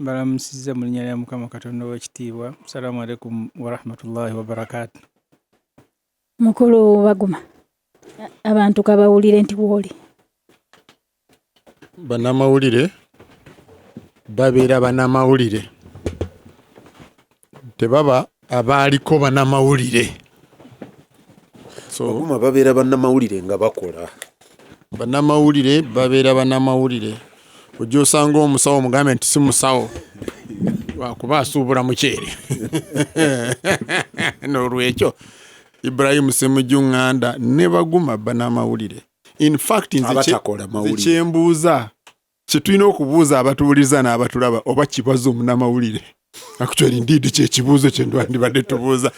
Balamusiza mu linnya lya Mukama Katonda w'ekitiibwa. Assalamu alaikum wa rahmatullahi wa barakatuh. Mukulu Baguma, abantu kabawulire nti bwoli. Bannamawulire babeera bannamawulire, tebaba abaaliko bannamawulire. Baguma babeera bannamawulire nga bakola. Bannamawulire babeera bannamawulire. Ojja osanga omusawo mugambe nti si musawo wakuba asuubula muceere. N'olwekyo Ibrahim Ssemujju Nganda ne Baguma bannamawulire. In fact nze kyembuuza kye tulina okubuuza abatuwuliza n'abatulaba oba kibazo munnamawulire. Actually indeed kyekibuuzo kye ndibadde tubuuza.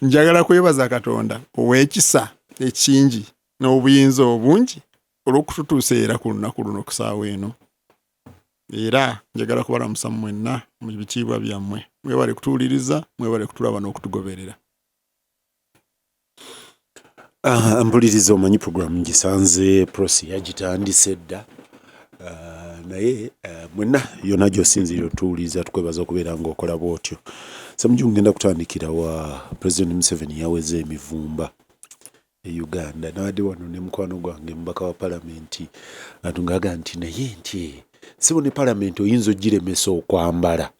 Njagala kwebaza Katonda ow'ekisa ekingi n'obuyinza obungi olw'okututuusa era ku lunaku luno ku ssaawa eno. Era njagala kubalamusa mwenna mu bitiibwa byammwe. Mwebale kutuwuliriza, mwebale kutulaba n'okutugoberera. Mpuliriza omanyi programu gisanze prosi yagitandise dda. Naye mwenna yonna gy'osinzira otuwuliriza tukwebaza okubeera ng'okola bw'otyo. Ssemujju ngenda kutandikira wa President Museveni yaweze emivumba e Uganda. Nawadde wano ne mukwano gwange mubaka wa palamenti atungaga nti naye nti sibo ne palamenti oyinza ogiremesa okwambala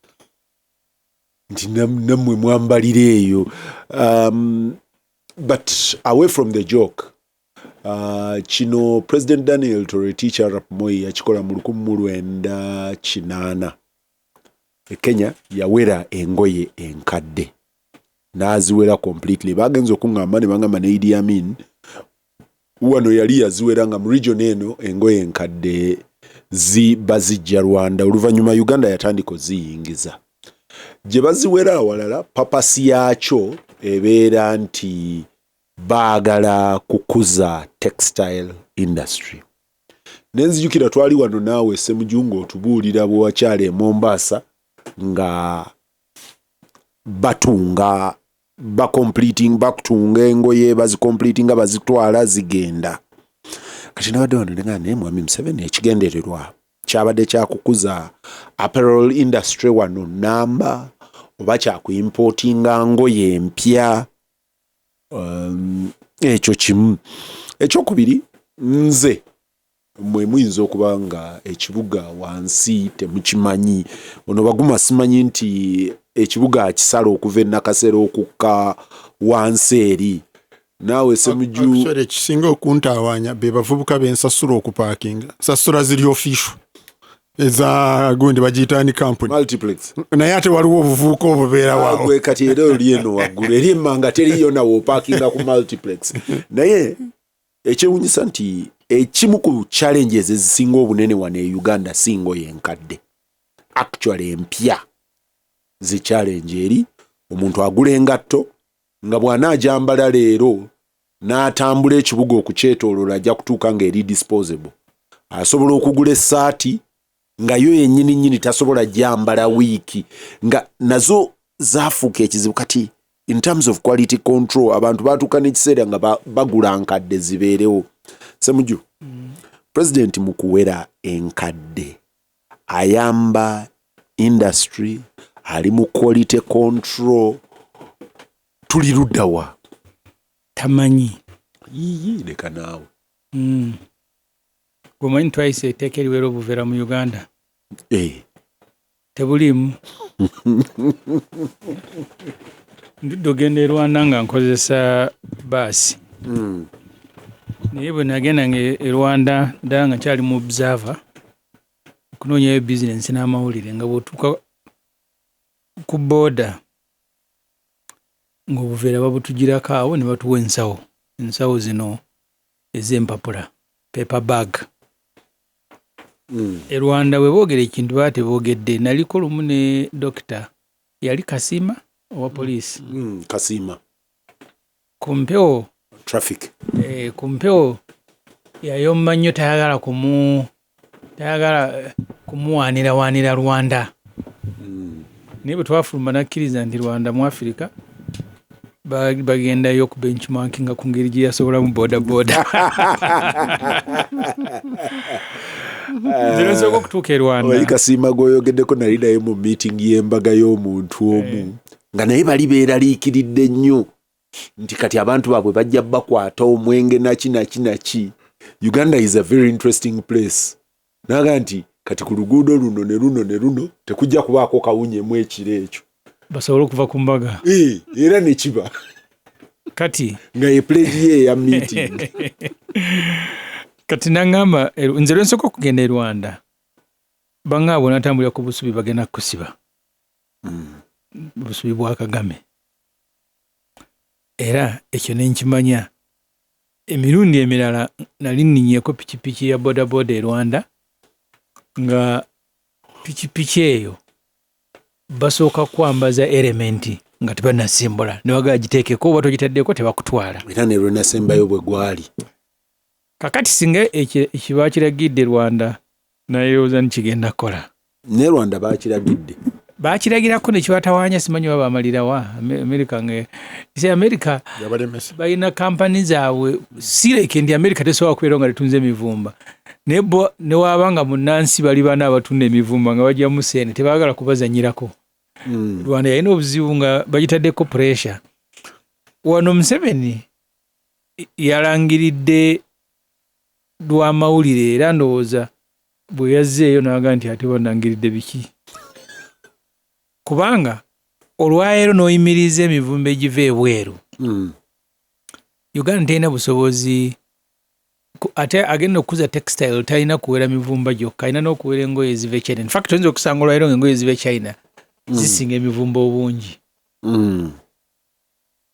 nti nammwe mwambalira eyo. But away from the joke, kino President Daniel Toroitich Arap Moi yakikola mu 1980. Kenya yawera engoye enkadde n'aziwera completely. Bagenze okuŋŋamba ne bangamba ne Idi Amin wano yali yaziwera nga mu region eno engoye enkadde bazijja Rwanda. Oluvannyuma Uganda yatandika oziyingiza. Gye baziwera awalala papasi yakyo ebeera nti baagala kukuza textile industry. Nenzijukira twali wano naawe Ssemujju ng'otubuulira bwe wakyala e Mombasa nga batunga bakutunga engoye bazikompletinga bazitwala zigenda. Kati nawadde wano nenga naye Mwami Museveni ekigendererwa kyabadde kyakukuza apparel industry wano namba oba kyakuimportinga ngoye empya. Ekyo kimu. Ekyokubiri nze mwe muyinza okuba nga ekibuga wansi temukimanyi. Ono Baguma simanyi nti ekibuga akisala okuva e Nakasero okukka wansi eri. Naawe Ssemujju ekisinga okuntawanya be bavubuka b'ensasula okupaakinga. Sasula ziri official. Eza gundi bagiyita ni company. Multiplex. Naye ate waliwo obuvubuka obubeera waawo. Gwe kati era oli eno waggulu eri emmanga teriyo nawo opaakinga ku multiplex. Naye ekyewuunyisa nti ekimu ku challenges ezisinga obunene wano e Uganda si ngoye enkadde. Actually empya zi challenge eri omuntu agula engatto nga bw'anaajambala leero n'atambula ekibuga okukyetooloola ajja kutuuka ng'eri disposable. Asobola okugula essaati nga yo yennyini tasobola gyambala wiiki nga nazo zaafuuka ekizibu. Kati in terms of quality control abantu baatuuka n'ekiseera nga bagula nkadde zibeerewo. Ssemujju, President mu kuwera enkadde ayamba industry, ali mu quality control, tuli luddawa? Tamanyi. Leka naawe. Gwomanyi twayise etteeka eriwera obuveera mu Uganda. Tebuliimu. Ndudde ogenda e Rwanda nga nkozesa baasi. Naye bwe nagenda e Rwanda ddala nga kyali mu observer okunoonyayo bizinensi n'amawulire nga bw'otuuka ku booda ng'obuveera babutugirako awo ne batuwa ensawo zino ez'empapula paper bag. E Rwanda bwe boogera ekintu baba teboogedde. Naliko lumu ne dokita yali Kasiima owa poliisi. Kasiima ku mpewo traffic. Ku mpewo yayomba nnyo, tayagala kumuwaanira Rwanda. Naye bwe twafuluma nakkiriza nti Rwanda mu Afirika bagendayo ku benchmarkinga ku ngeri gye yasobola mu boda. Nze nsooka okutuuka e Rwanda. Oyi Kasiima gw'oyogeddeko nali naye mu meeting y'embaga y'omuntu omu nga naye bali beeraliikiridde nnyo nti kati abantu baabwe bajja bakwata omwenge naki. Uganda is a very interesting place. Naga nti kati ku luguudo luno ne luno tekujja kubaako kawunyemu ekiro ekyo. Basobole okuva ku mbaga. Era ne kiba. Kati nga ye pledge ye ya meeting. Kati nangamba nze lwe nsooka okugenda e Rwanda bangaabo natambulira ku busubi bagenda kusiba. Busubi bwa Kagame. Era ekyo ne nkimanya emirundi emirala nali nninyeeko pikipiki ya bodaboda e Rwanda nga pikipiki eyo basooka kwambaza elementi nga tebannasimbula ne wagala giteekeko oba togitaddeko tebakutwala. Era ne lwenasembayo bwe gwali. Kakati singa ekiba kiragidde e Rwanda nayirowooza nikigenda kukola. Ne Rwanda baakiragidde. Baakiragirako ne kibatawaanya simanyi oba baamalirawa. Amerika balina kampani zaabwe sireke ndi Amerika tesobola kubeera nga litunze emivumba. Ne waaba nga munnansi bali bana abatunda emivumba nga bajjamu seene tebaagala kubazanyirako. Rwanda yalina obuzibu nga bagitaddeko pressure. Wano Museveni yalangiridde lwa mawulire era ndowooza bwe yazzeeyo n'aga nti ate bannangiridde biki. Kubanga olwaleero n'oyimiriza emivumba egiva ebweru. Uganda terina busobozi ate agenda okukuza textile talina kuwera mivumba gyokka alina n'okuwera engoye eziva e China. In fact oyinza okusanga olwaleero ng'engoye eziva e China zisinga emivumba obungi.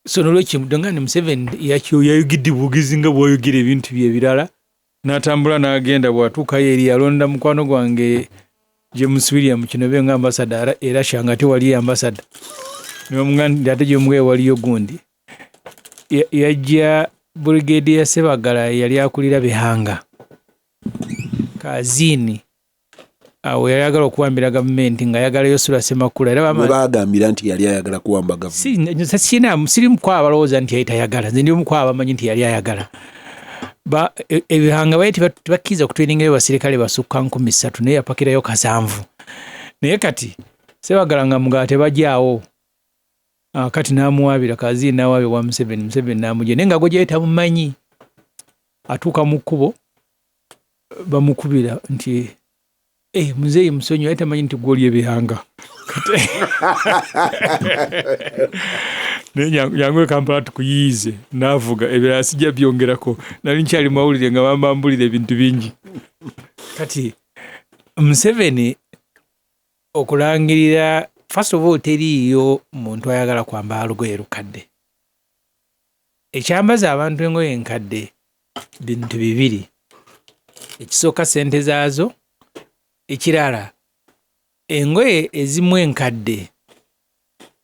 So nolwekyo nga Museveni yayogedde bugizi nga bw'ayogera ebintu bye ebirala n'atambula n'agenda bw'atuukayo eri alonda mukwano gwange James William Kinobe nga ambassador era shanga ate wali ambassador. N'omuganda ate gy'omugwe waliyo gundi. Yajja Brigadier Sebagala yali akulira Bihanga. Kazini. Awo yali ayagala okuwambira gavumenti nga ayagalayo Sula Semakula. Era bagambira nti yali ayagala kuwamba gavumenti. Siri mukwaba balowooza nti yali tayagala. Nze ndi mukwaba amanyi nti yali ayagala. Ebihanga baye tebakkiriza kutweningayo basirikale basukka 3,000 naye yapakirayo 7. Naye kati Sebagala nga mugala tebajjaawo. Kati n'amuwaabira Kazini n'awaabye wa Museveni n'amugye naye nga gwe gye tamumanyi. Atuuka mu kkubo bamukubira nti muzeeyi musonyi yali tamanyi nti gw'oli ebihanga. Naye yangu Kampala tukuyiize n'avuga ebirala sijja byongerako nali nkyali mawulire nga bambambulira ebintu bingi. Kati Museveni okulangirira first of all teriiyo muntu ayagala kwambala lugoye lukadde. Ekyambaza abantu engoye enkadde bintu bibiri. Ekisooka ssente zaazo, ekirala engoye ezimu enkadde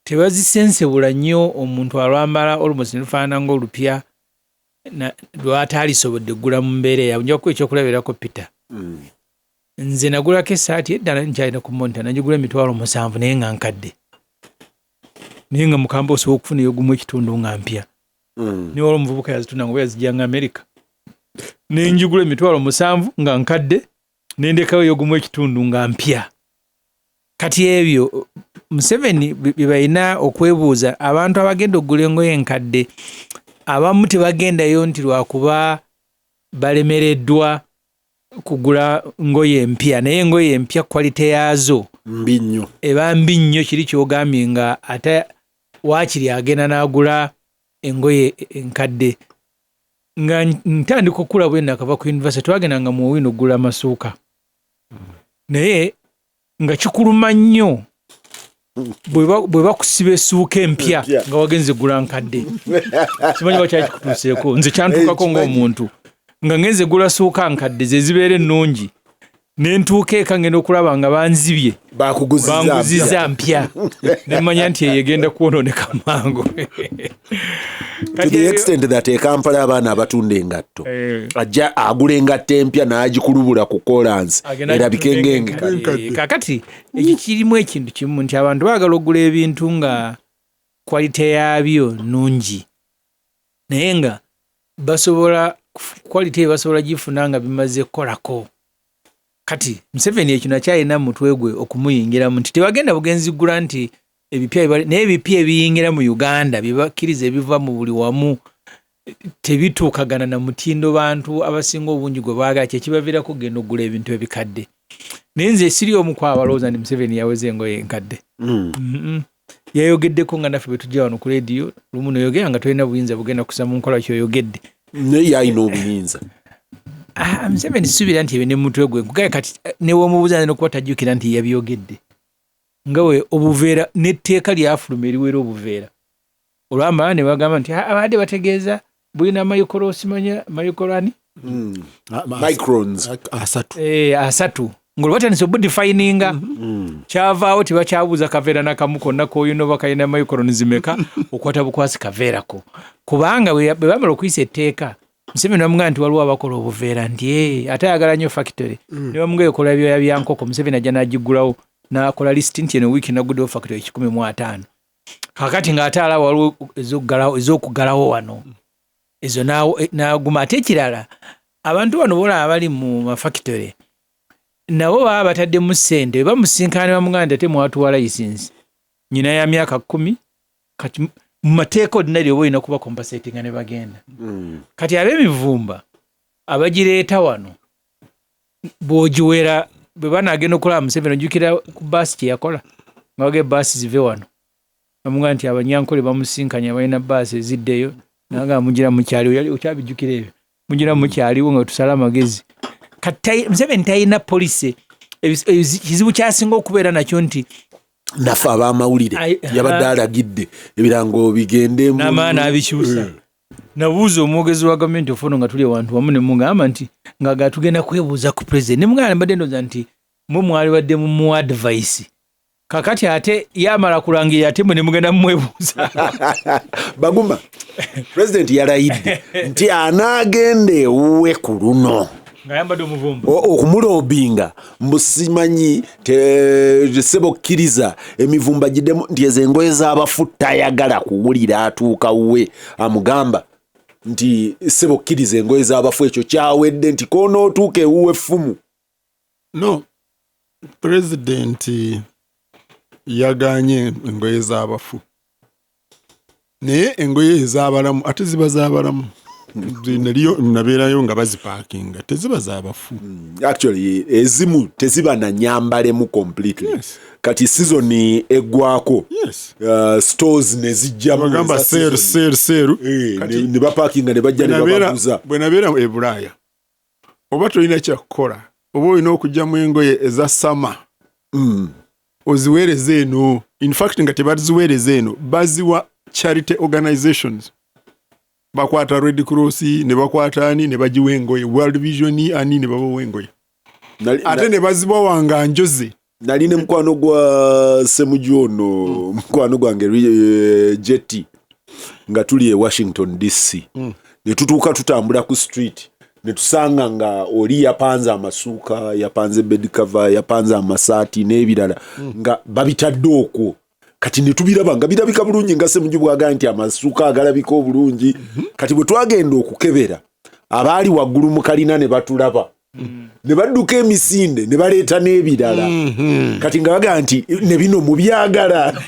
tebazisensebula nnyo omuntu alwambala almost nelufaanana ng'olupya lwataalisobodde ggula mu mbeera eyo nja kuba ekyokulabirako Peter. Nze nagulako essaati eddala nkyalina ku monta nagigula 7,000 naye nga nkadde. Naye nga mukamba osobola okufuna eyogumu ekitundu nga mpya. Naye olwo omuvubuka yazitunda nga bwe yazijjanga Amerika. Ne njigula 7,000 nga nkadde nendekawo eyogumu ekitundu nga mpya. Kati ebyo Museveni bye balina okwebuuza abantu abagenda okugula engoye enkadde abamu tebagendayo nti lwakuba balemereddwa kugula ngoye empya naye engoye empya kwalite yaazo mbi nnyo eba mbi nnyo kiri kyogambye nga ate waakiri agenda n'agula engoye enkadde. Nga ntandika okula bwe nakava ku university twagendanga mu Owino okugula amasuuka naye nga kikuluma nnyo bwe bakusiba essuuka empya nga wagenze gula nkadde. Simanyi bakyali kikutuuseeko nze kyantukako ng'omuntu nga ngenze gula ssuuka nkadde ze zibeera ennungi nentuuka eka ngenda okulaba nga banzibye banguzizza mpya nemanya nti eyegenda kwonooneka mangu. To the extent that Kampala abaana abatunda engatto ajja agula engatto empya n'agikulubula ku kolansi erabike ng'enkadde. Kakati ekyo kirimu ekintu kimu nti abantu baagala okugula ebintu nga kwalite yaabyo nnungi naye nga basobola kwalite basobola gifuna nga bimaze kukolako. kati Museveni ekyo nakyalina mutwe gwe okumuyingiramu nti tewagenda bugenzi gula nti n'ebipya ebiyingira mu Uganda byebakkiriza ebiva mu buli wamu tebituukagana na mutindo bantu abasinga obungi gwe baagala kyekibaviirako kugenda okugula ebintu ebikadde. Naye nze siri omu ku abalowooza nti Museveni yaweze engoye enkadde. Yayogeddeko nga naffe bwe tujja wano ku leediyo lumu noyogera nga tolina buyinza bugenda kusa mu nkola kyoyogedde. Naye yalina obuyinza. Museveni suubira nti ebyo ne mutwe gwe nkugaye kati newomubuuza nokuba tajjukira nti yabyogedde nga we obuveera n'etteeka lyafuluma eriwera obuveera olwamala ne bagamba nti abadde bategeeza bulina mayikoro osimanya mayikorani microns 3 ng'olwatandise obudifininga kyavaawo tebakyabuuza kaveera nakamu konna koyino bakalina mayikoroni zimeka okwata bukwasi kaveerako kubanga bwe bamala okuyisa etteeka Museveni bamugamba nti waliwo abakola obuveera nti ate ayagala nnyo factory ne bamugamba ekola ebyoya bya nkoko Museveni ajja n'agiggulawo n'akola lisiti nti eno wiiki naguddewo factory 150 kakati ng'ate alaba waliwo ez'okuggalawo wano ezo n'aguma ate ekirala abantu bano boolaba abali mu mafactory nabo baba bataddemu ssente bamusinkana ne bamugamba nti ate mwatuwa layisinsi nyina ya myaka 10 kati mu mateeka ordinary oba olina kuba compensatinga ne bagenda kati ab'emivumba abagireeta wano bw'ogiwera bwe banaagenda okulaba Museveni ojjukira ku baasi kye yakola nga baga baasi zive wano bamugamba nti abanyankole bamusinkanya balina baasi eziddeyo nagamba mugira mukyaliwo okyabijjukira ebyo mugira mukyaliwo nga tusala amagezi kati Museveni talina poliisi kizibu kyasinga okubeera nakyo nti nafe ab'amawulire yabadde alagidde ebirango bigende n'amaana abikyusa nabuuza omwogezi wa gavumenti ofono nga tuli awantu wamu ne mugamba nti nga tugenda kwebuuza ku pulezidenti ne mugamba mbadde ndowooza nti mwe mwali badde mu advice kakati ate yamala kulangirira ate mwe ne mugenda mumwebuuza Baguma pulezidenti yalayidde nti anaagenda ewuwe ku luno ng'ayambadde omuvumba okumulobinga mbusimanyi tesebokkiriza emivumba giddemu nti ezo engoye z'abafu tayagala kuwulira atuuka wuwe amugamba nti sebokkiriza engoye z'abafu ekyo kyawedde nti koonootuuka ewuwe effumu. No, pulezidenti yaganye engoye z'abafu naye engoye ez'abalamu ate ziba z'abalamu naliyo nabeerayo nga bazipaakinga teziba z'abafu. Actually ezimu teziba na nyambalemu completely. Yes. Kati season eggwako. Yes. Stores ne zijja bagamba seru ne bapaakinga ne bajja ne babaguza. Bwe nabeera e Bulaaya oba tolina kyakukola oba olina okugyamu engoye eza sama oziweereza eno. In fact nga tebaziweereza eno baziwa charity organizations. Bakwata Red Cross ne bakwata ani ne bagiwa engoye World Vision ani ne babawa engoye ate ne baziba wanga njoze. Nali ne mukwano gwa Ssemujju ono mukwano gwange Jetty nga tuli e Washington DC ne tutuuka tutambula ku street ne tusanga nga oli yapanze amasuuka yapanze bed cover yapanze amasaati n'ebirala nga babitadde okwo. Kati ne tubiraba nga birabika bulungi nga Ssemujju bw'agamba nti amasuuka agalabika obulungi. Kati bwe twagenda okukebera abaali waggulu mu kalina ne batulaba ne badduka emisinde ne baleeta n'ebirala kati nga bagamba nti ne bino mubyagala.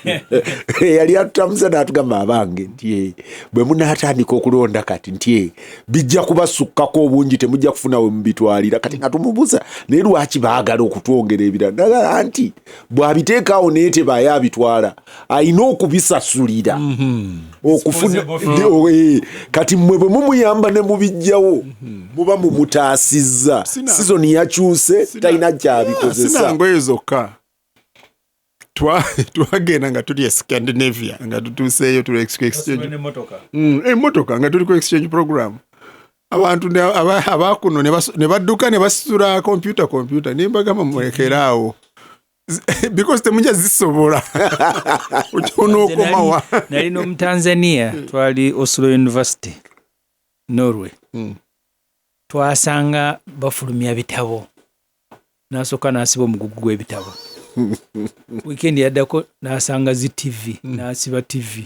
Yali atutamusa n'atugamba abange nti bwe munaatandika okulonda kati nti bijja kubasukkako obungi temujja kufuna we mubitwalira. Kati nga tumubuuza naye lwaki baagala okutwongera ebirala nagala nti bw'abiteekaawo naye tebaye abitwala ayina okubisasulira okufuna kati mmwe bwe mumuyamba ne mubijjawo muba mumutaasizza. Season yakyuse talina kyabikozesa. Sina ngoye zokka twagenda nga tuli Scandinavia nga tutuuseeyo tuli exchange emotoka nga tuli ku exchange program abantu abakuno ne badduka ne basitula computer ne mbagamba mulekeraawo because temujja zisobola okyonokomawa. Nali n'Omutanzania twali Oslo University Norway twasanga bafulumya bitabo n'asooka n'asiba omugugu gw'ebitabo. Weekend yaddako n'asanga zi TV n'asiba TV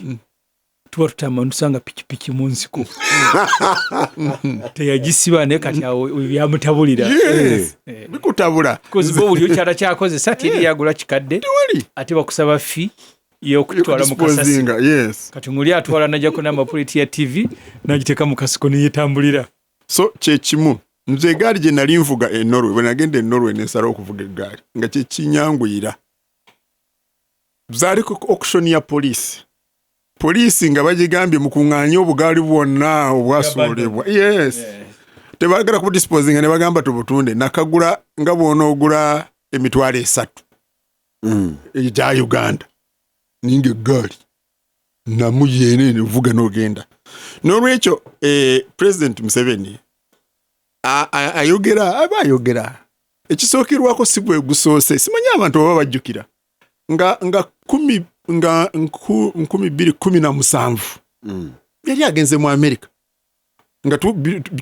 tuba tutama tusanga pikipiki mu nsiko teyagisiba naye kati awo byamutabulira bikutabula kuziba buli okyala kyakozesa tiri yagula kikadde ate bakusaba fi y'okutwala mu kasasi kati nguli atwala najjako n'amapuliti ya TV n'agiteeka mu kasiko neyetambulira so kyekimu nze egaali gye nali nvuga e Norway bwe nagenda e Norway nensala okuvuga eggaali nga kyekinyanguyira zaali auction ya poliisi nga bagigambye mukuŋŋaanye obugaali bwonna obwasuulibwa tebaagala kubudisposinga ne bagamba tubutunde nakagula nga bw'onoogula emitwalo 3 egya Uganda ninga eggaali namu yeene nevuga n'ogenda n'olwekyo President Museveni ayogera ekisookerwako si bwe gusoose simanyi abantu baba bajjukira nga 2017 yali agenze mu America nga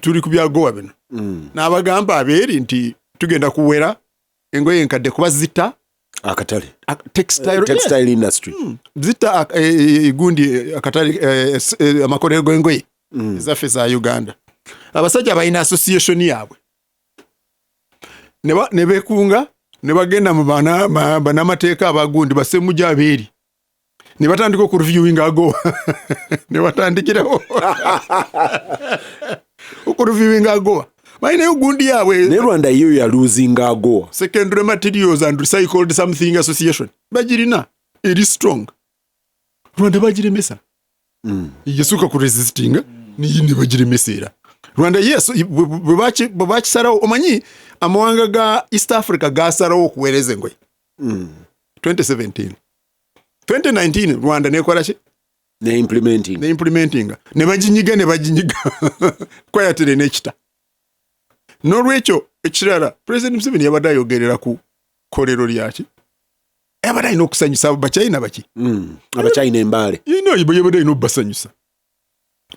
tuli ku byagowa bino n'abagamba abeeri nti tugenda kuwera engoye enkadde kuba zita akatale textile industry zita gundi akatale amakolero g'engoye ezaffe za Uganda abasajja balina association yaabwe ne beekunga ne bagenda mu banamateeka abagundi Ssemujju abeeri ne batandika ku reviewing ago ne batandikirawo ku reviewing ago balina gundi yaabwe ne Rwanda yo ya losing ago secondary materials and recycled something association bagirina eri strong Rwanda bagiremesa yesuka ku resisting ni bagiremesera Rwanda yes bwebakisalawo omanyi amawanga ga East Africa gasalawo okuweereza engoye 2017 2019 Rwanda nekola ki ne implementing ne baginyiga kwayatere n'ekita n'olwekyo ekirala President Museveni yabadde ayogerera ku kolero lyaki yabadde alina okusanyusa Bachina baki Abachina embaale yabadde alina obbasanyusa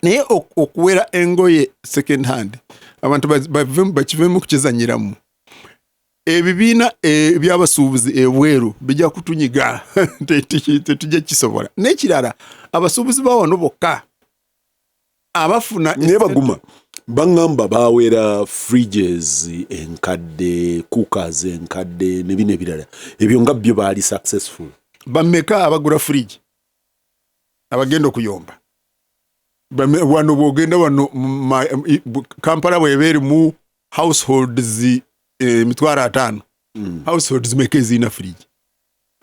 naye okuwera engoye second hand abantu bakivemu kukizanyiramu ebibiina ebyabasuubuzi ebweru bijja kutunyiga tetujja kisobola n'ekirala abasuubuzi ba wano bokka abafuna naye baguma bangamba bawera fridges enkadde cookers enkadde ne bino ebirala ebyo nga byo baali successful bameka abagula fridge abagenda okuyomba wano bwogenda wano Kampala bwebeeri mu households 5,000 households meka ezina fridge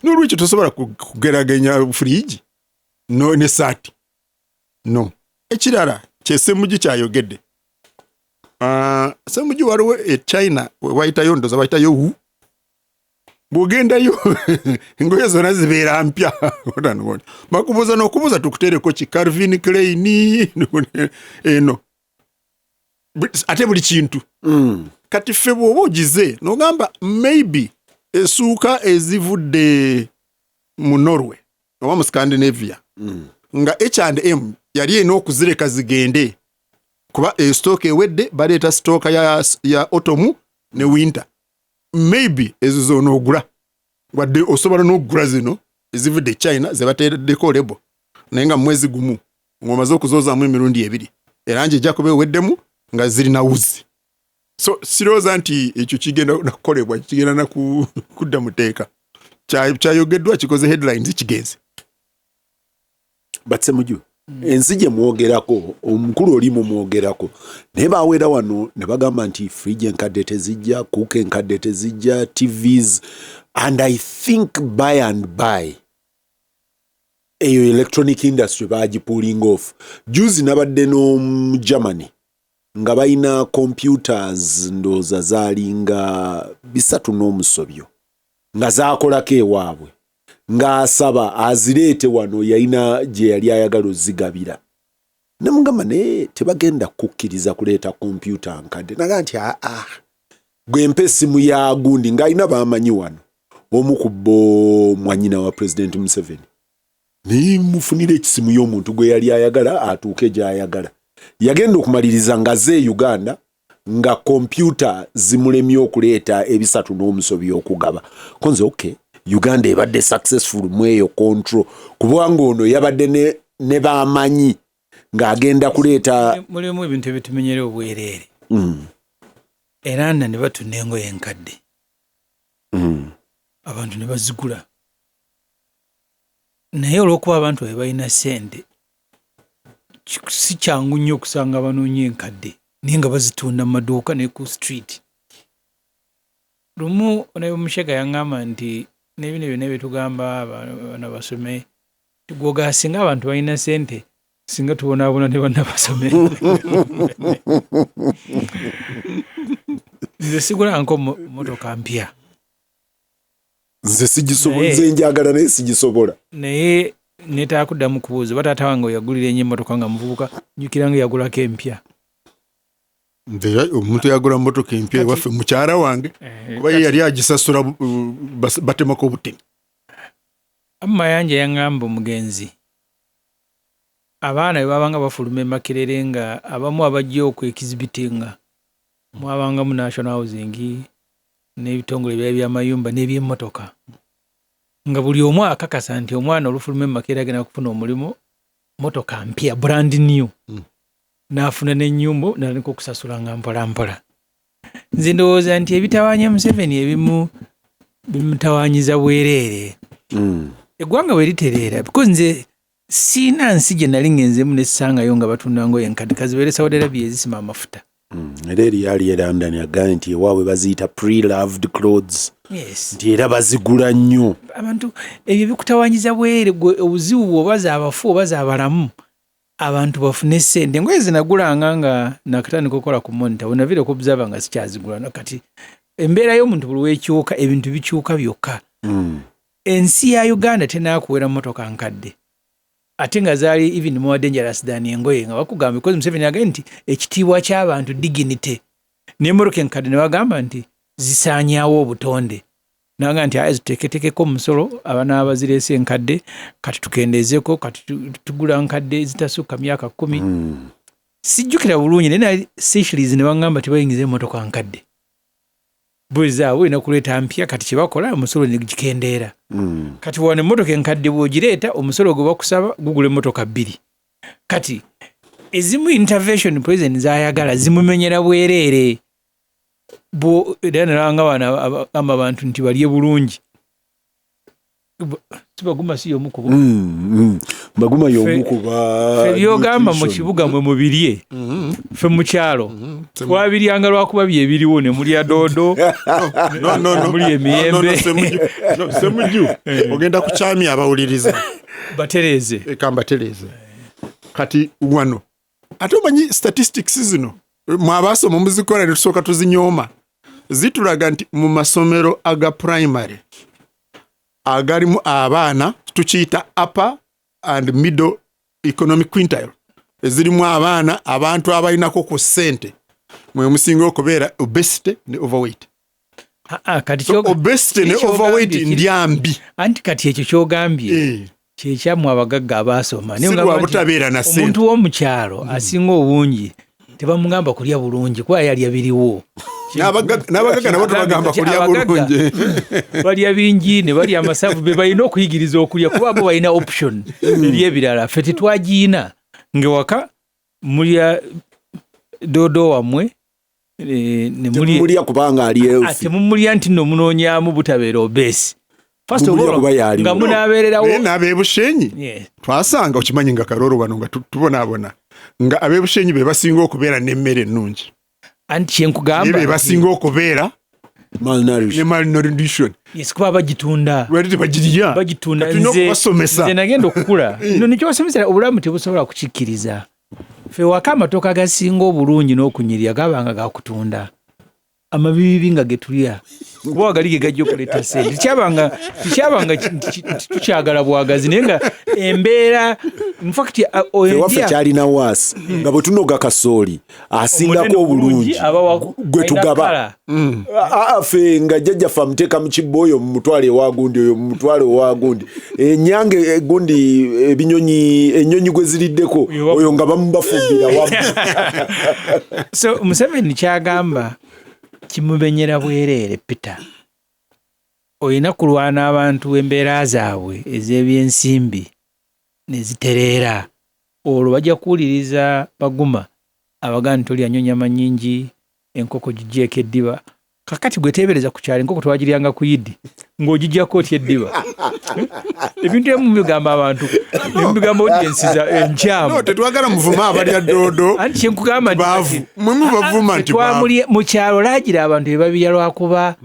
n'olwekyo tosobola kugeraganya fridge no ne saati no ekirala Ssemujju kyayogedde Ssemujju waliwo China wayitayo ndoza wayitayo wu bw'ogendayo engoye zonna zibeera mpya bakubuuza n'okubuuza tukuteereko ki Calvin Klein eno ate buli kintu kati ffe bw'oba ogize n'ogamba maybe essuuka ezivudde mu Norway oba mu Scandinavia nga H&M yali ena okuzireka zigende kuba stock ewedde baleeta stock ya autumn ne winter maybe ezo zonoogula wadde osobola n'okugula zino ezivudde China ze bateereddeko lebo naye nga mwezi gumu ng'omaze okuzoozaamu emirundi 2 erangi ejja kuba eweddemu nga zirina wuzi so sirowooza nti ekyo kigenda nakukolebwa kigenda nakudda muteeka kyayogeddwa kikoze headlines kigenze but Ssemujju ensi gye mwogerako omukulu oli mumwogerako naye baawera wano ne bagamba nti fridge enkadde tezijja kuuka enkadde tezijja TVs and I think by and by eyo electronic industry bagipulling off juzi nabadde no Germany nga balina computers ndooza zaalinga 3 nga zaakolako ewaabwe ng'asaba azireete wano yalina gye yali ayagala ozigabira ne mugamba naye tebagenda kukkiriza kuleeta kompyuta nkadde naga nti gwe mpa essimu ya gundi ng'alina bamanyi wano omu ku bo mwanyina wa President Museveni ne mufunira ekisimu y'omuntu gwe yali ayagala atuuke gy'ayagala yagenda okumaliriza nga ze Uganda nga kompyuta zimulemye okuleeta 3 okugaba konze okay Uganda ebadde successful mweyo control kubanga ono yabadde ne ne bamanyi ng'agenda kuleeta mulimu ebintu ebitumenyera obwereere era ne batunda engoye enkadde abantu ne bazigula naye olw'okuba abantu be balina ssente si kyangu nnyo okusanga abanoonya enkadde naye nga bazitunda mu maduuka ne ku street. Lumu naye omushega yaŋŋamba nti n'ebino byonna byetugamba abaana basome gwoga singa abantu balina ssente singa tubonaabona ne banna basome. Nze sigulanko motoka mpya. Nze njagala naye sigisobola. Naye neetaaga kuddamu kubuuza oba taata wange yagulira ennyo emmotoka nga muvubuka njukira nga yagulako empya. Nze omuntu yagula mmotoka empya ewaffe mukyala wange kuba ye yali agisasula batemako obutemi. Amma yanje yaŋŋamba omugenzi abaana bwe babanga bafuluma Makerere nga abamu abajja okwekizibitinga mwabangamu National Housing n'ebitongole byali by'amayumba n'ebyemmotoka nga buli omu akakasa nti omwana olufuluma Makerere agenda kufuna omulimu motoka mpya brand new n'afuna n'ennyumba n'alina okusasula nga mpola mpola. Nze ndowooza nti ebitawaanya Museveni ebimu bimutawaanyiza bwereere. Eggwanga bwe litereera because nze siina nsi gye nali ngenzemu nessangayo nga batunda ngoye enkadde kazibeere Saudi Arabia ezisima amafuta. Era eri yali e London yagambye nti ewaabwe baziyita pre-loved clothes. Yes. Nti era bazigula nnyo. Abantu ebyo bikutawaanyiza bwereere obuzibu bw'oba z'abafu oba z'abalamu abantu bafune ssente. Engoye zinagulanga nga nakatandika okukola ku monitor bwe ku observer nga sikyazigula kati embeera y'omuntu buli weekyuka ebintu bikyuka byokka. Ensi ya Uganda tenaakuwera mmotoka nkadde ate nga zaali even more dangerous than engoye nga bakugamba because Museveni agambye nti ekitiibwa ky'abantu dignity n'emmotoka enkadde ne bagamba nti zisaanyaawo obutonde naga nti ziteeketeekeko omusolo abaana abazireese enkadde kati tukendeezeko kati tugula nkadde zitasukka myaka 10. Sijjukira bulungi naye Seychelles ne bagamba tibayingiza emmotoka nkadde bwezaabwe olina kuleeta mpya kati kyebakola omusolo ne gikendeera. Kati wane emmotoka enkadde bw'ogireeta omusolo gwe bakusaba gugula emmotoka 2. Kati ezimu intervention president z'ayagala zimumenyera bwereere era nalanga bagamba abantu nti balye bulungi. Baguma si y'omu ku baguma y'omu ku ffe by'ogamba mu kibuga mwe mubirye ffe mu kyalo twabiryanga lwakuba bye biriwo ne mulya doodo mulya emiyembe. Ssemujju ogenda ku kyami abawuliriza batereeze kambatereeze kati wano ate omanyi statistics zino mwabaasoma muzikola ne tusooka tuzinyooma zitulaga nti mu masomero aga primary agalimu abaana tukiyita upper and middle economic quintile ezirimu abaana abantu abalinako ku ssente mwe musinga okubeera obesity ne overweight. Kati obesity ne overweight ndyambi anti kati ekyo kyogambye kyekyamu abagagga abaasoma omuntu w'omukyalo asinga obungi tebamugamba kulya bulungi kuba yalya biriwo. N'abagagga nabo tebagamba kulya bulungi balya bingi ne balya amasavu be balina okuyigiriza okulya kuba bo balina option eri ebirala ffe tetwagiina ng'ewaka mulya doodo wammwe temulya kubanga ali healthy temumulya nti nno munoonyaamu butabeera obese nga munaabeererawo n'ab'ebushenyi twasanga okimanyi nga Karooro wano nga tubonaabona nga ab'ebushenyi be basinga okubeera n'emmere ennungi anti kyenkugamba be basinga okubeera malnutrition. Yes, kuba bagitunda bagitunda nze nagenda okukula no nikyosomesera obulamu tebusobola kukikkiriza ffe waka amatooka agasinga obulungi n'okunyirya gabanga gakutunda amabibi nga getulya kuba wagali ge gajja okuleeta ssente tikyabanga tukyagala bwagazi naye nga embeera waffe kyalina waasi nga bwe tunoga kasooli asingako obulungi gwe tugaba ffe nga jjajjaffe amuteeka mu kibbo oyo mu mutwalo ewagundi oyo mu mutwalo ewagundi enyange egundi ennyonyi gwe ziriddeko oyo nga bamubafumbira wamu. So Museveni kyagamba kimubenyera bwereere Peter olina kulwana abantu embeera zaabwe ez'ebyensimbi ne zitereera olwo bajja kuwuliriza Baguma abagaa nti tolya nnyo nnyama nnyingi, enkoko gigyeko eddiba. Kakati gwe teebereza ku kyalo enkoko twagiryanga ku Yidi ng'ogijjako otya eddiba. Ebintu ebimu bigamba abantu bigamba audience za enkyamu. No, tetwagala muvuma abalya doodo. Anti kyenkugamba nti mwe mubavuma nti twamuli mu kyalo laagira abantu ebabirya lwakuba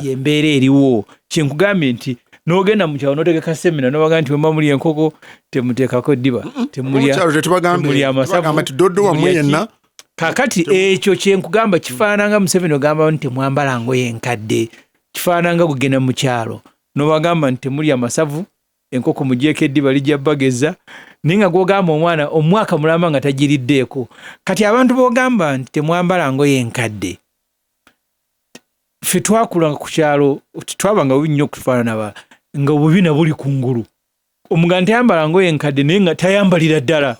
embeera eriwo. Kyenkugambye nti n'ogenda mu kyalo n'otegeka semina n'obaga nti wemba muli enkoko temuteekako eddiba, temulya amasavu. Kakati ekyo kyenkugamba kifaananga Museveni ogamba nti temwambala ngoye enkadde, kifaananga kugenda mu kyalo n'obagamba nti temulya amasavu, enkoko mugyeko eddiba lijja bageza, naye nga gwogamba omwana omwaka mulamba nga tagiriddeeko. Kati abantu b'ogamba nti temwambala ngoye enkadde, ffe twakulanga ku kyalo twabanga bubi nnyo okutufaanana nga obubina buli kungulu. Omuganda tayambala ngoye enkadde naye nga tayambalira ddala.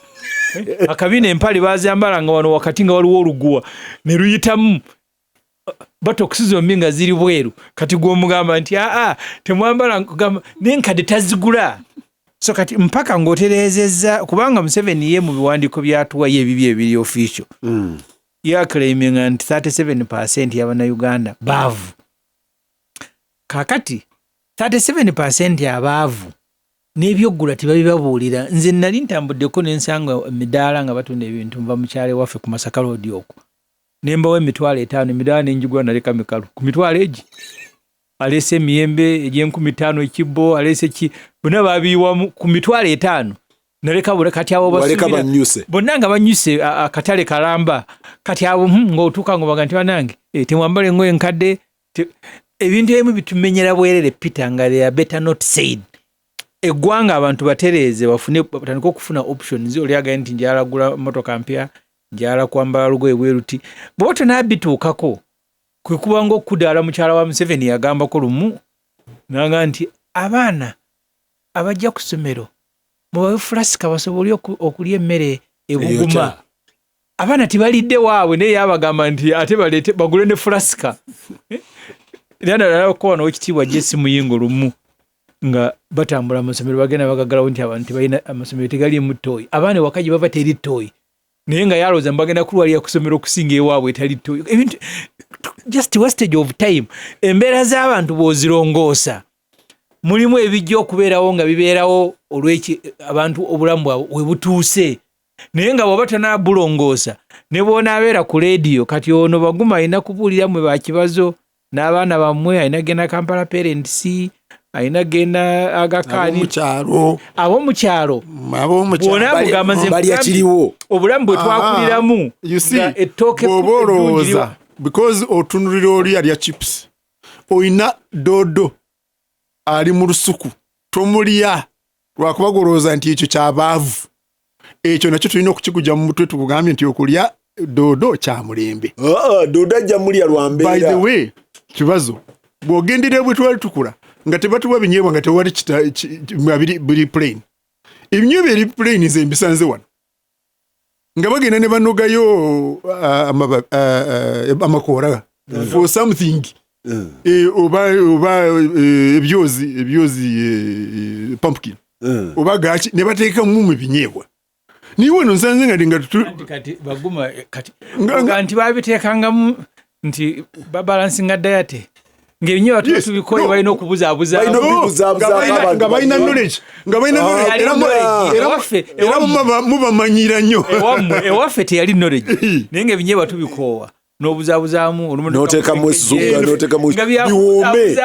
Akabina empale baazambala nga wano wakati nga waliwo oluguwa ne luyitamu batokisi zombi nga ziri bweru. Kati gw'omugamba nti temwambala kugamba n'enkadde tazigula. So kati mpaka ng'otereezezza kubanga Museveni ye mu biwandiiko byatuwa ye ebibyo ebiri official yaclaiminga nti 37% y'Abannayuganda baavu. Kakati 37% abaavu n'ebyoggula tebabibabuulira. Nze nali ntambuddeko n'ensanga emidaala nga batunda ebintu nva mu kyalo waffe ku Masaka Road okwo, ne mbawo $5,000 emidaala n'enjigula naleka mikalu ku mitwalo egi. Aleese emiyembe egy'$50 ekibbo, aleese ki bonna baabiyiwamu ku $5,000 naleka bula. Kati abo basubira bonna nga banyuse akatale kalamba. Kati abo ng'otuuka ng'obaga nti banange temwambala engoye enkadde. Ebintu ebimu bitumenyera bwerere Peter nga they are better not said. Eggwanga abantu batereeze bafune batandika okufuna options olyaga nti njala gula motoka mpya, njala kwambala lugoye bweruti. Bw'oba tonaabituukako kwe kuba ng'okudaala mukyala wa Museveni yagambako lumu naga nti abaana abajja ku ssomero mubawe fulasika basobole okulya emmere ebuguma. Abaana tibalidde waabwe naye yabagamba nti ate baleete bagule ne fulasika. Era nalako wano w'ekitiibwa Jesse Muyingo lumu nga batambula amasomero bagenda bagagalawo nti abantu balina amasomero tegaliimu ttooyi. Abaana wakaji bava teri ttooyi naye nga yalooza mbagenda kulwalira ku ssomero okusinga ewaabwe etali ttooyi. Ebintu just wastage of time. Embeera z'abantu bw'ozirongoosa mulimu ebijja okubeerawo nga bibeerawo olw'eki abantu obulamu bwabwe we butuuse. Naye nga bw'oba tonaabulongoosa ne bw'onaabeera ku leediyo kati ono Baguma alina kubuulira mwe bakibazo n'abaana bammwe, alina genda Kampala Parents, alina genda Agakaani ab'omu kyalo bw'ona bugamba nze obulamu bwe twakuliramu ettooke olowooza because otunulira oli alya chips, oyina doodo ali mu lusuku tomulya lwakuba golowooza nti ekyo kyabaavu. Ekyo nakyo tulina okukikuja mu mutwe tukugambye nti okulya doodo kya mulembe. Doodo ajja mulya lwa mbeera. By the way, kibazo bw'ogendera bwe twali tukula nga tebatuwa binyeebwa nga tewali biri plain. Ebinyeebwa eri plain nze mbisanze wano nga bagenda ne banogayo amakoola for something oba ebyozi pumpkin oba gaki ne bateeka mu binyeebwa. Niwe no nsanze nga kati Baguma kati nti babiteekangamu nti babalansinga diet ng'ebinyeebwa tubikoye balina okubuzaabuza nga balina knowledge era mubamanyira nnyo. Ewaffe teyali knowledge naye ng'ebinyeebwa tubikoowa n'obuzaabuzaamu n'oteekamu essuga n'oteekamu biwoome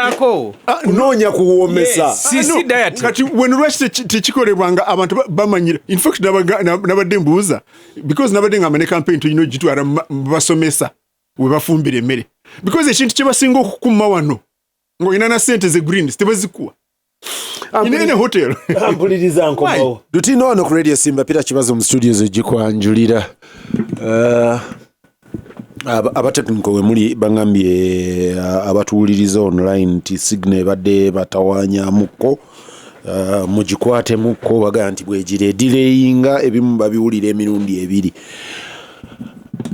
kunoonya kuwoomesa. Si diet. Kati weno lwaki tekikolebwanga abantu bamanyira. In fact nabadde mbuuza because nabadde ngamba ne campaign tulina ogitwala basomesa we bafumbira emmere because ekintu kye basinga okukuma wano ng'olina na ssente ze greens tebazikuwa ine hotel. Ampuliriza nkomawo Olutindo wano ku Radio Simba. Peter Kibazo mu studios egikwanjulira. Abatekiniko we muli bangambye abatuwuliriza online nti signal ebadde batawaanyamukko mugikwatemukko bagaa nti bwegire delayinga ebimu babiwulira emirundi ebiri.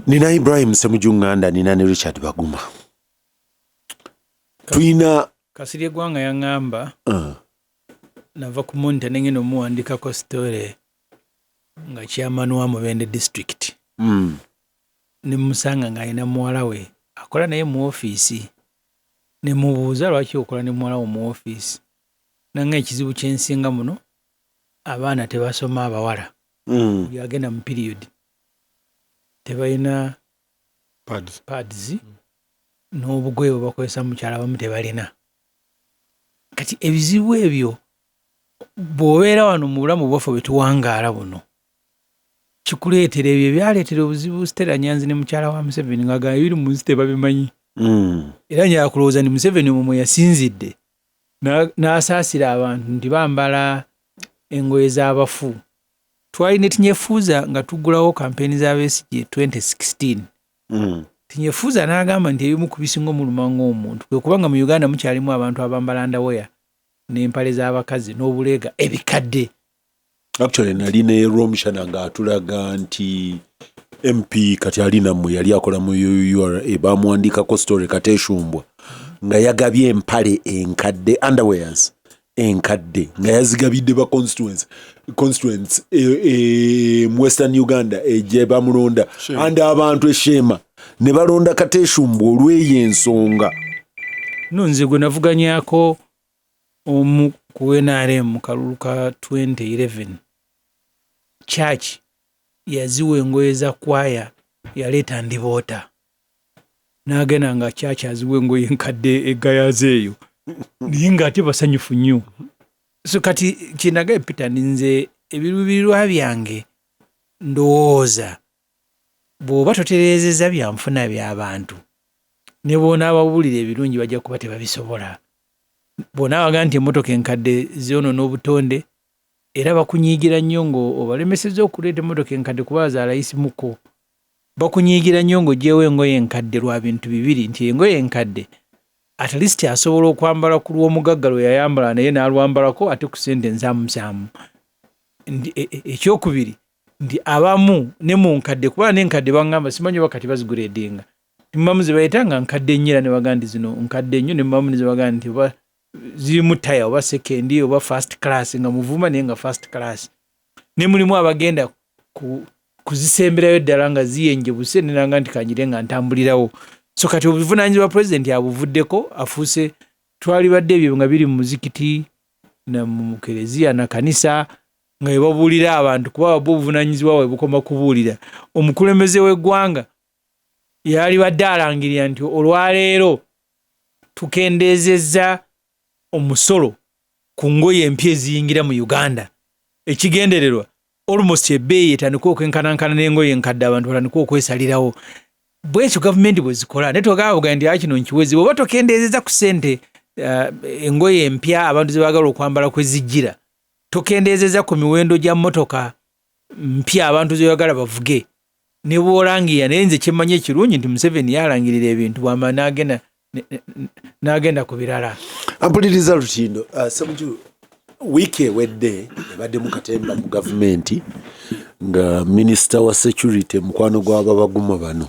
Nina Ibrahim Ssemujju Nganda, nina ne Richard Baguma. Tuina Kasirye Gwanga yaŋŋamba nava ku monita nengenda omuwandikako story nga chairman wa Mubende district. Ne musanga nga ina muwala we akola naye mu office. Ne mubuuza lwaki okola ne muwala wo mu office. Nanga ekizibu kyensinga muno abaana tebasoma abawala. Yagenda mu period. Tebalina pads. N'obugoye bakozesa mukyala bamu tebalina. Kati ebizibu ebyo bw'obeera wano mu bulamu bwaffe bwe tuwangaala buno kikuleetera ebyo byaleetera obuzibu Stella Nyanzi ne mukyala wa Museveni nga ebiri mu nsi tebabimanyi. Era nyala kulowooza ni Museveni omwo mwe yasinzidde n'asaasira abantu nti bambala engoye z'abafu. Twali ne Tinyefuuza nga tuggulawo kampeyini za Besigye 2016. Tinyefuuza n'agamba nti ebimu ku bisinga omuluma ng'omuntu kwe kubanga mu Uganda mukyalimu abantu abambala ndaweya n'empale z'abakazi n'obuleega ebikadde. Actually nali ne Romshana nga atulaga nti MP kati ali nammwe yali akola mu URA bamuwandikako story kateshumbwa nga yagabye empale enkadde underwears enkadde nga yazigabidde ba constituents mu Western Uganda gye bamulonda andi abantu eshema ne balonda kateshumbwa olw'eyo ensonga. Nze gwe navuganyako omu ku NRM mu kalulu ka 2011 church yaziwa engoye za kwaya yaleeta ndiboota n'agenda nga church aziwa engoye enkadde egayaze eyo naye ng'ate basanyufu nnyo. So kati kinagaye Peter nze ebiruubirirwa byange ndowooza bw'oba totereezeza byanfuna by'abantu ne boona abawulira ebirungi bajja kuba tebabisobola. Boona abaga nti emmotoka enkadde zionoona obutonde era bakunyiigira nnyo ng'obalemesezza okuleeta emmotoka enkadde kuba bazaala isimuko. Bakunyiigira nnyo ng'ogyewo engoye enkadde lwa bintu bibiri nti engoye enkadde at least asobola okwambala ku lw'omugaggalo yayambala naye n'alwambalako ate ku ssente nsaamusaamu. Ekyokubiri nti abamu ne mu nkadde kuba n'enkadde bangamba simanyi oba kati baziguleedinga. Mmamu ze bayitanga nkadde nnyira ne bagamba nti zino nkadde nnyo ne mmamu ne ze bagamba nti oba zirimu taya oba sekendi oba first class nga muvuma naye nga first class. Ne mulimu abagenda kuzisemberayo ddala nga ziyenjebuse ne nanga nti kanyire nga ntambulirawo. So kati obuvunaanyizibwa pulezidenti abuvuddeko afuuse twalibadde ebyo nga biri mu muzikiti na mu kereziya na kanisa nga bwe babuulira abantu kuba bwo obuvunaanyizibwa bwe bukoma kubuulira. Omukulembeze w'eggwanga yalibadde alangirira nti olwaleero tukendeezezza omusolo ku ngoye empya eziyingira mu Uganda. Ekigendererwa almost ebbeeyi etandika okwenkanankana n'engoye enkadde abantu batandika okwesalirawo. Bwekyo gavumenti bwe zikola naye togaabuga nti kino nkiwezi bw'oba tokendeezeza ku ssente engoye empya abantu ze baagala okwambala kwe zijjira. Tokendeezeza ku miwendo gya mmotoka mpya abantu ze baagala bavuge. Ne bw'olangira naye nze kyemmanyi ekirungi nti Museveni yalangirira ebintu bw'ama n'agenda ku birala. Ampuliriza Lutindo. Ssemujju wiiki ewedde ebadde mu katemba mu gavumenti nga minisita wa security mukwano gw'ababaguma bano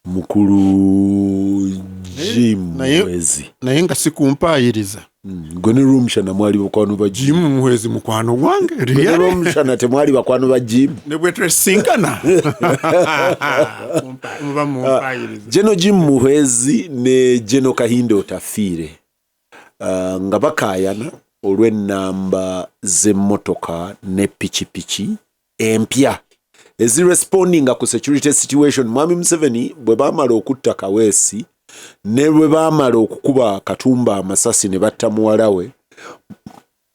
mukulu Jim Muhwezi naye nga sikumpaayiriza gwe ne Rumshana mwali bakwano ba Jim Muhwezi mukwano gwange ne Rumshana temwali bakwano ba Jim ne bwe twesinkana muba mumpaayiriza Jeno Jim Muhwezi ne Jeno Kahindo Otafiire nga bakaayana olw'ennamba z'emmotoka ne pikipiki empya ezirespondinga ku security situation. Mwami Museveni bwe baamala okutta Kaweesi ne bwe baamala okukuba Katumba amasasi ne batta muwala we,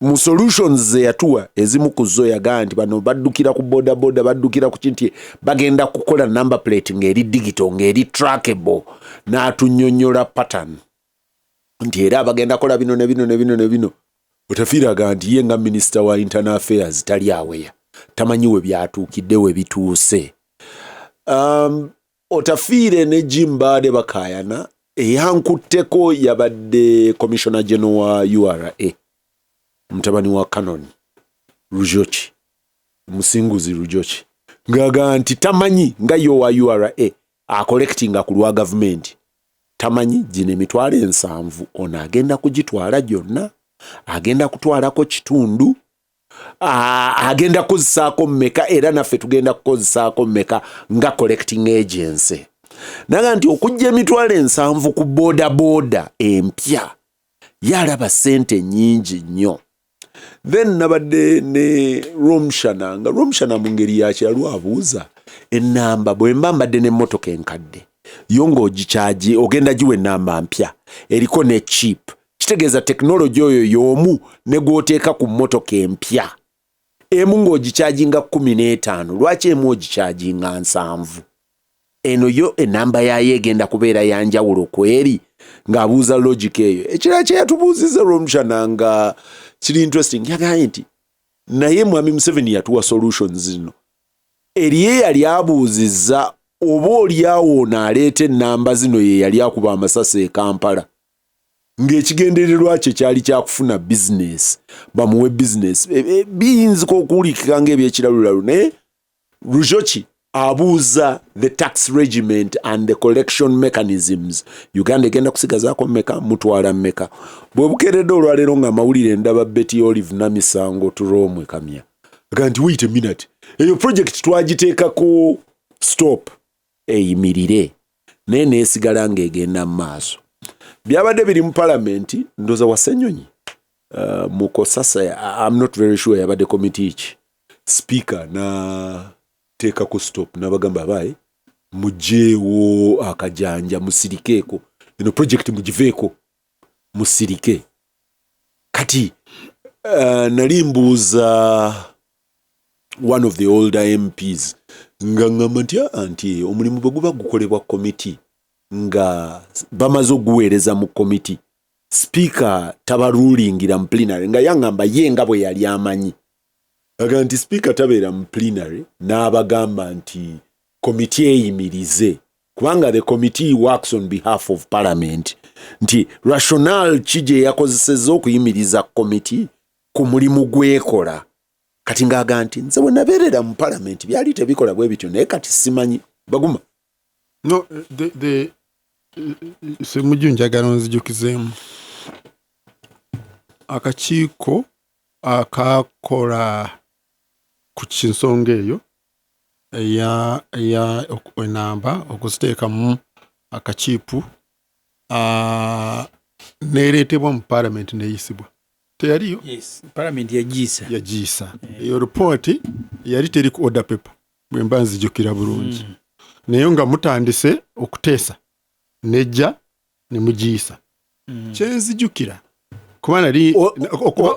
mu solutions ze yatuwa ezimu ku zo yagaa nti bano baddukira ku bodaboda baddukira ku kinti bagenda kukola number plate ng'eri digital ng'eri trackable n'atunnyonnyola pattern nti era bagenda kola bino ne bino ne bino ne bino. Otafiiraga nti ye nga minisita wa internal affairs tali aweya tamanyi we byatuukidde we bituuse. Otafiire ne Jim Bade bakaayana eyankutteko yabadde commissioner general wa URA mutabani wa Canon Rujochi Musinguzi Rujochi ngaga nti tamanyi nga yo wa URA acollectinga ku lwa government tamanyi gino emitwalo 7 ono agenda kugitwala gyonna agenda kutwalako kitundu agenda kukozesaako mmeka era naffe tugenda kukozesaako mmeka nga collecting agency. Naga nti okujja emitwalo 7 ku boda empya yalaba ssente nnyingi nnyo. Then nabadde ne Romshana mu ngeri yakyalwa abuuza ennamba bwe mba mbadde n'emmotoka enkadde yo ng'ogikyaji ogenda giwa ennamba mpya eriko ne chip. Kitegeeza tekinologi oyo y'omu ne gw'oteeka ku mmotoka empya. Emu ng'ogikyaginga 15 lwaki emu ogikyaginga 7? Eno yo ennamba yayo egenda kubeera yanjawulo kweri ng'abuuza logic eyo. Ekirala kye yatubuuziza Romshana nga kiri interesting yagaye nti naye mwami Museveni yatuwa solutions zino. Eriye yali abuuzizza oba oliawo n'aleeta ennamba zino ye yali akuba amasasi e Kampala. Ng'ekigendererwa kye kyali kyakufuna business bamuwe business biyinzika okuwulikika ng'ebyekiralulalu naye Rujoki abuuza the tax regiment and the collection mechanisms. Uganda egenda kusigazaako mmeka mutwala mmeka. Bwe bukeeredde olwaleero nga mawulire ndaba Betty Olive Namisango Turomwe Kamya aga nti wait a minute eyo project twagiteekako stop eyimirire naye neesigala ng'egenda mu maaso. Byabadde biri mu palamenti ndoza wa Ssenyonyi mukosasa I'm not very sure yabadde committee ki speaker na teeka ku stop nabagamba bae mujeewo akajanja musirikeeko eno project mugiveeko musirike kati nali mbuuza one of the older MPs nga ngamba nti anti omulimu bwe guba gukolebwa committee nga bamaze okuweereza mu committee speaker tabarulingira mu plenary nga yangamba ye nga bwe yali amanyi aga nti speaker tabeera mu plenary n'abagamba nti committee eyimirize kubanga the committee works on behalf of parliament nti rational kije yakozeseza okuyimiriza committee ku mulimu gwekola kati ng'aga nti nze bwe nabeerera mu parliament byali tebikola bwe bityo naye kati simanyi baguma. No, Ssemujju njagala nzijukizeemu akakiiko akakola ku kinsonga eyo eya enamba okuziteekamu akakiipu neereetebwa mu parliament neeyisibwa teyaliyo. Yes, parliament yagiisa eyo ripooti yali teri ku order paper bwe mba nzijukira bulungi naye nga mutandise okuteesa nejja ne mugiisa kyenzijukira kuba nali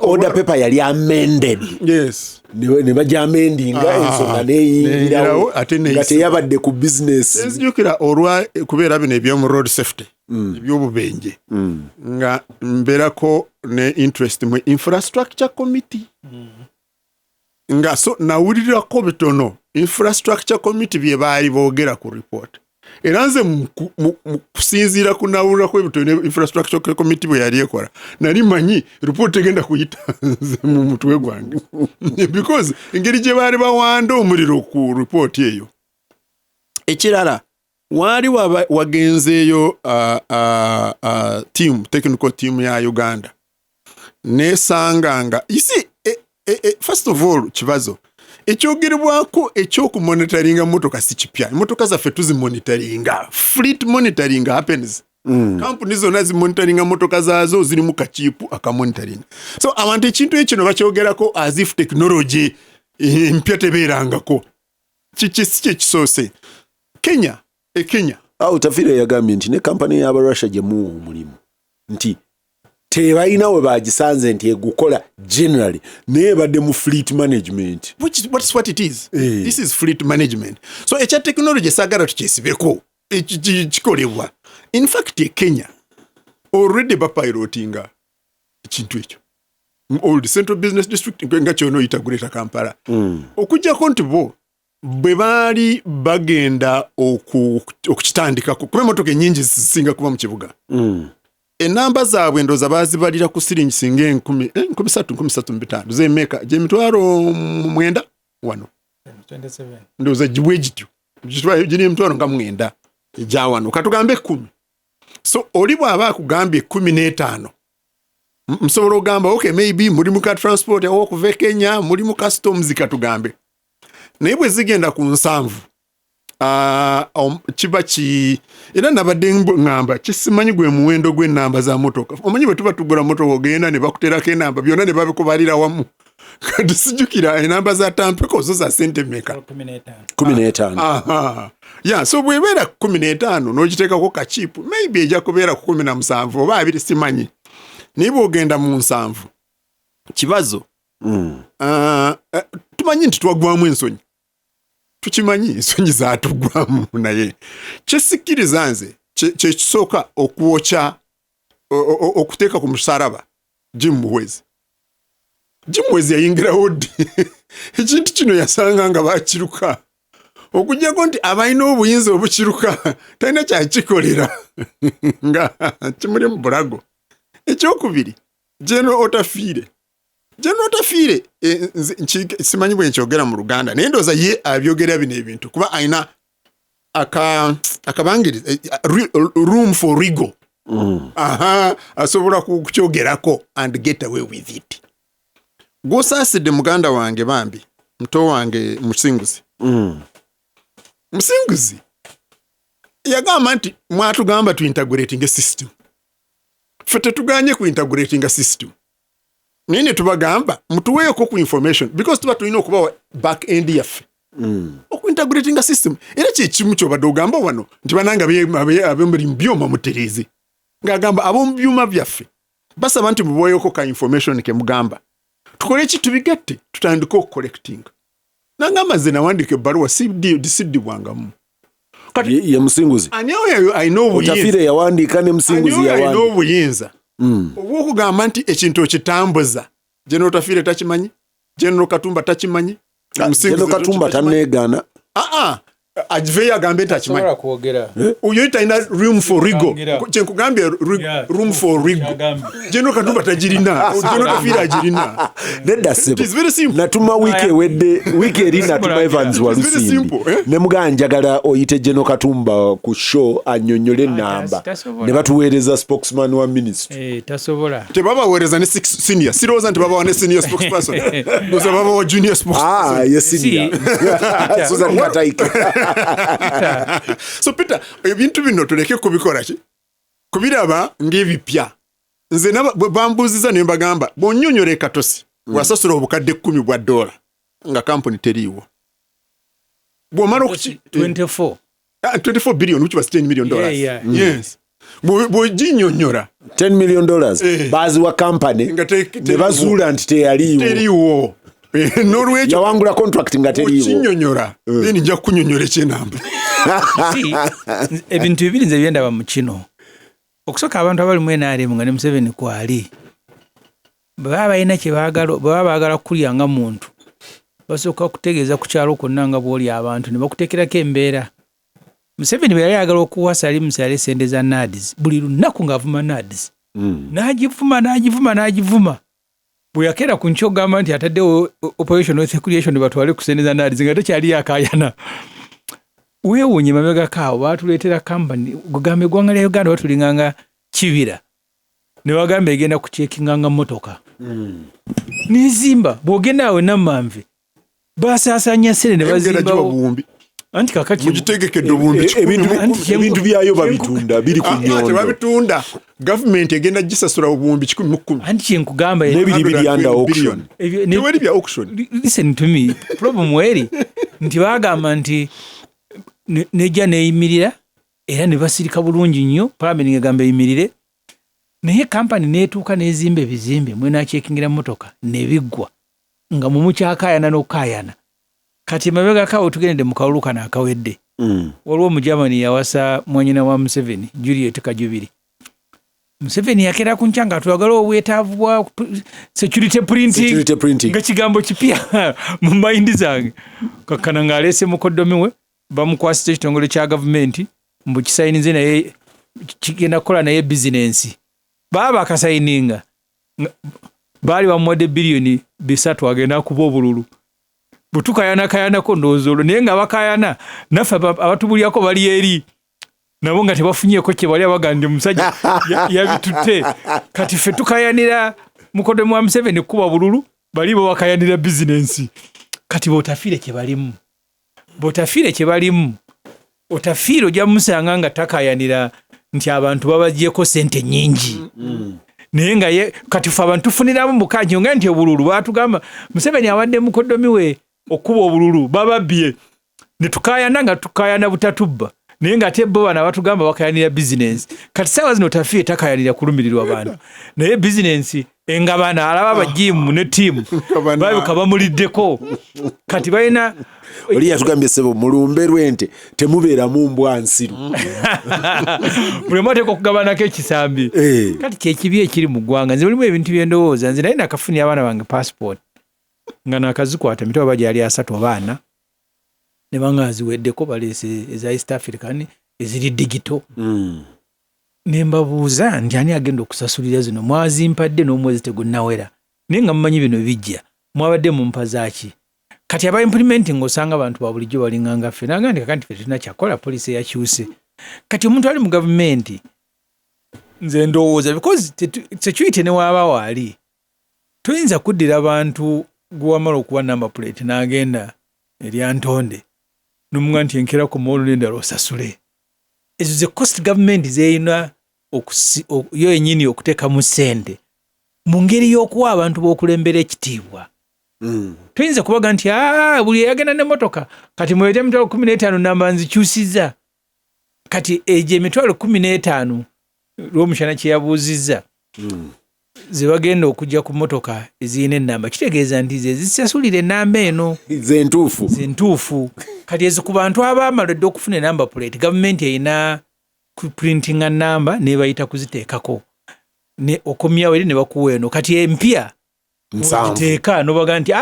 order paper yali amended. Yes, ne bajja amendinga ensonga neeyingirawo nga teyabadde ku business. Kyenzijukira olwa kubeera bino eby'omu road safety eby'obubenje nga mbeerako ne interest mu infrastructure committee nga so nawulirirako bitono infrastructure committee bye baali boogera ku report era nze mu kusinziira ku nawulirako ebitono infrastructure committee bwe yali ekola nali manyi report egenda kuyita nze mu mutwe gwange because engeri gye baali bawanda omuliro ku report eyo. Ekirala waali wagenzeeyo technical team ya Uganda nesanganga isi first of all kibazo ekyogerebwako ekyokumonitoringa motoka si kipya. Motoka zaffe tuzimonitoringa, fleet monitoring happens. Kampuni zonna zimonitoringa motoka zaazo ziri mu kakiipu akamonitoringa. So abantu ekintu ekyo bakyogerako as if technology empya tebeerangako kiki kisoose. Kenya utafire yagambye nti ne kampani y'Abarussia gye muwa omulimu nti tebalina we bagisanze nti egukola generally naye badde mu fleet management, what's what it is. This is fleet management. So ekya technology sagala tukyesibeko kikolebwa. In fact Kenya already bapilotinga ekintu ekyo old central business district nga kyono yita Greater Kampala okujjako nti bo bwe baali bagenda okukitandikako kuba emmotoka ennyingi zisinga kuba mu kibuga enamba zaabwe ndoza baazibalira ku siringi singa 13,500 zemeeka gyemitwalo 9 wano 27 ndoza gibwe gityo giri emitwalo nga 9 egya wano katugambe 10. So oli bw'aba akugambye 15 Msobola ogamba okay maybe muri mu ka transport awo okuva Kenya muri mu customs katugambe naye bwe zigenda ku 7 kiba ki era nabadde ngamba kisimanyi gwe muwendo gw'ennamba za motoka omanyi bwe tuba tugula motoka ogenda ne bakuterako enamba byonna ne babikubalira wamu kati sijjukira enamba za tampeko zo za sente meka 15 ya so bwebeera 15 n'ogiteekako kachipu maybe ejja kubeera ku 17 oba 2 simanyi naye bw'ogenda mu 7 kibazo tumanyi nti twagwamu ensonyi tukimanyi ensonyi zaatugwamu naye kyesikkiriza nze kyekisooka okwokya okuteeka ku musaraba Jim Muhwezi yayingirawo ddi ekintu kino yasanga nga bakiruka okugyako nti abalina obuyinza obukiruka talina kyakikolera nga kimuli mu bulago. Ekyokubiri General Otafiire simanyi bwe nkyogera mu Luganda naye ndowooza ye abyogera bino ebintu kuba alina akabangiriza room for wriggle. Asobola kukyogerako and get away with it. Gwosaasidde muganda wange bambi muto wange Musinguzi. Musinguzi yagamba nti mwatugamba tu integrating a system. Ffe tetuganye ku integrating a system. Nini tubagamba mutuweeko ku information because tuba tulina okubawa back end yaffe. Oku integrating a system era kyekimu kyobadde ogamba wano nti bananga ab'omulimu byoma mutereeze ng'agamba ab'omu byuma byaffe basaba nti mubaweeko ka information ke mugamba tukole ki tubigatte tutandike okucollecting. Nangamba nze nawandika ebbaluwa siddibwangamu kati ye Musinguzi ani oyo alina obuyinza Otafiire yawandiika ne Musinguzi yawandiika alina obuyinza obw'okugamba nti ekintu okitambuza General Otafiire takimanyi, General Katumba takimanyi, General Katumba taneegaana agiveyo agambe nti akimanyi oyo talina room for wriggle kyenkugambye room for wriggle General Katumba tagirina General Otafiire agirina nedda ssebo natuma wiiki eri natuma Evans Walusimbi ne mugamba njagala oyite General Katumba ku show annyonnyole ennamba ne batuweereza spokesman wa ministry tebabaweereza ne senior sirowooza nti babawa ne senior spokesperson ndowooza babawa junior spokesperson ye senior Susan Kataike. So Peter ebintu bino tuleke kubikola ki kubiraba ng'ebipya nze bambuuziza ne mbagamba bw'onnyonnyola ekatosi wasasula obukadde 10 bwa $, nga kampuni teriiwo bw'omala 24 billion which was $10 million. Yes bw'oginnyonnyola $10 million baaziwa kampani ne bazuula nti teyaliiwo n'olwekyo yawangula contract nga teriiwo okinnyonnyola then nja kunnyonnyola ekyenamba. Ebintu bibiri nze byendaba mu kino okusooka abantu abali mu NRM nga ne Museveni kwali bwe baba balina kye baagala kulya nga muntu basooka kutegeeza ku kyalo kwonna nga bw'oli abantu ne bakuteekerako embeera. Museveni bwe yali ayagala okuwa Salimu yali sente za NADS buli lunaku ng'avuma NADS n'agivuma bwe yakera ku nkyo gamba nti ataddewo operation with creation batwale ku sente za NADS nga tekyali yakayana. Weewuunye mabega kaawo baatuleetera kampani gugambe eggwanga lya Uganda batulinganga kibira ne bagamba egenda kuceekinganga motoka n'ezimba bw'ogenda awo Nammanve baasaasanya ssente ne bazimbawo anti kakati mugitegekedde obumbi ebintu byayo babitunda biri ku nyondo babitunda government egenda gisasula obumbi 10 anti kyenkugamba n'ebiri biri under auction tewali bya auction. Listen to me problem weri nti bagamba nti nejja neeyimirira era ne basirika bulungi nnyo parliament ngagamba eyimirire naye kampani neetuuka n'ezimba ebizimbe mwenakyekingira motoka nebiggwa nga mumukyakayana n'okukayana kati mabega kawo tugendedde mu kalulu kano akawedde waliwo Omujamani yawasa mwanyina wa Museveni Juliet Kajubiri. Museveni yakera ku nkya nga twagala obwetaavu bwa security printing nga kigambo kipya mu mayindi zange kakkana ng'aleese mukoddomi we bamukwasisa ekitongole kya gavumenti mbu kisayinize naye kigenda kukola naye bizinensi baba akasayininga baali bamuwadde biliyoni 3 agenda kuba obululu butukayana ndowooza olwo naye nga bakayana naffe abatubulyako bali eri nabo nga tebafunyeko kye bali abagande musajja yabitutte kati ffe tukayanira mukodo mwa Museveni kuba bululu bali bo bakayanira bizinensi kati botafiire kye balimu otafiire ojja musanga nga takayanira nti abantu babagyeko sente nyingi naye nga kati ffe abantu tufuniramu mukanjo nga nti obululu batugamba Museveni awadde mukodomi we okuba obululu bababbye ne tukayana nga tukayana butatubba naye nga ate bo bana batugamba bakayanira bizinensi kati saawa zino otafiire takayanira kulumirirwa bantu naye bizinensi engabana alaba abajimu ne tiimu babuka bamuliddeko kati balina oli yatugambye sebo mulumbe lwente temubeeramu mbwa nsiru buli mwateeka okugabanako ekisambi kati kyekibi ekiri mu ggwanga nze mulimu ebintu byendowooza nze naye nakafunira abaana bange passport nga nakazikwata mitwe aba gyali 3 oba 4 ne banga ziweddeko baleese eza East African eziri digital ne mbabuuza nti ani agenda okusasulira zino mwazimpadde n'omwezi tegunnawera naye nga mumanyi bino bijja mwabadde mu mpa zaaki kati aba implementing osanga abantu ba bulijjo balinganga ffe nagandi kakati ffe tulina kyakola poliisi yakyuse kati omuntu ali mu gavumenti nze ndowooza because security ne waaba waali tuyinza kuddira abantu gwewamala okuwa number plate n'agenda erya ntonde n'omuga nti enkera ku moolo n'endala osasule ezo ze cost government zeyina yo yennyini okuteekamu ssente mu ngeri y'okuwa abantu b'okulembera ekitiibwa tuyinza kubaga nti buli yagenda n'emmotoka kati muleete emitwalo 15 namba nzikyusizza kati egyo emitwalo 15 lw'omushana kye yabuuzizza ze bagenda okujja ku mmotoka eziyina ennamba kitegeeza nti ze zisasulira ennamba eno zentuufu kati ezo ku bantu abaamalidde okufuna enamba plate gavumenti erina kuprintinga namba nebayita kuziteekako ne okomyawo eri ne bakuwa eno kati empya oziteeka nobaga nti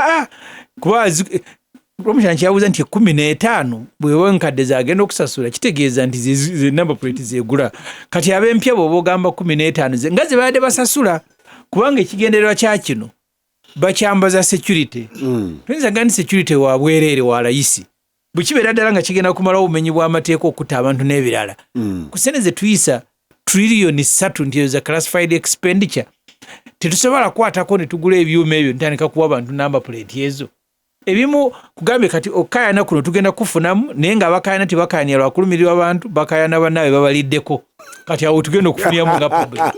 kuba omushana kyabuuza nti 15 bwewe nkadde zagenda okusasula kitegeeza nti ze namba plate zegula kati ab'empya bw'oba ogamba 15 nga ze baadde basasula kubanga ekigendererwa kya kino bakyambaza security tuyinza gandi security wa bwereere wa layisi bwekibeera ddala nga kigenda kumala obumenyi bw'amateeka okutta abantu n'ebirala ku ssente ze tuyisa trillion 3 nti za classified expenditure tetusobola kwatako ne tugula ebyuma ebyo ntandika kuwa abantu namba plate ezo ebimu kugambye kati okayana kuno tugenda kufunamu naye nga bakayana tibakayanya lwakulumirirwa abantu bakayana bannaabwe babaliddeko kati awo tugenda okufuniramu nga problem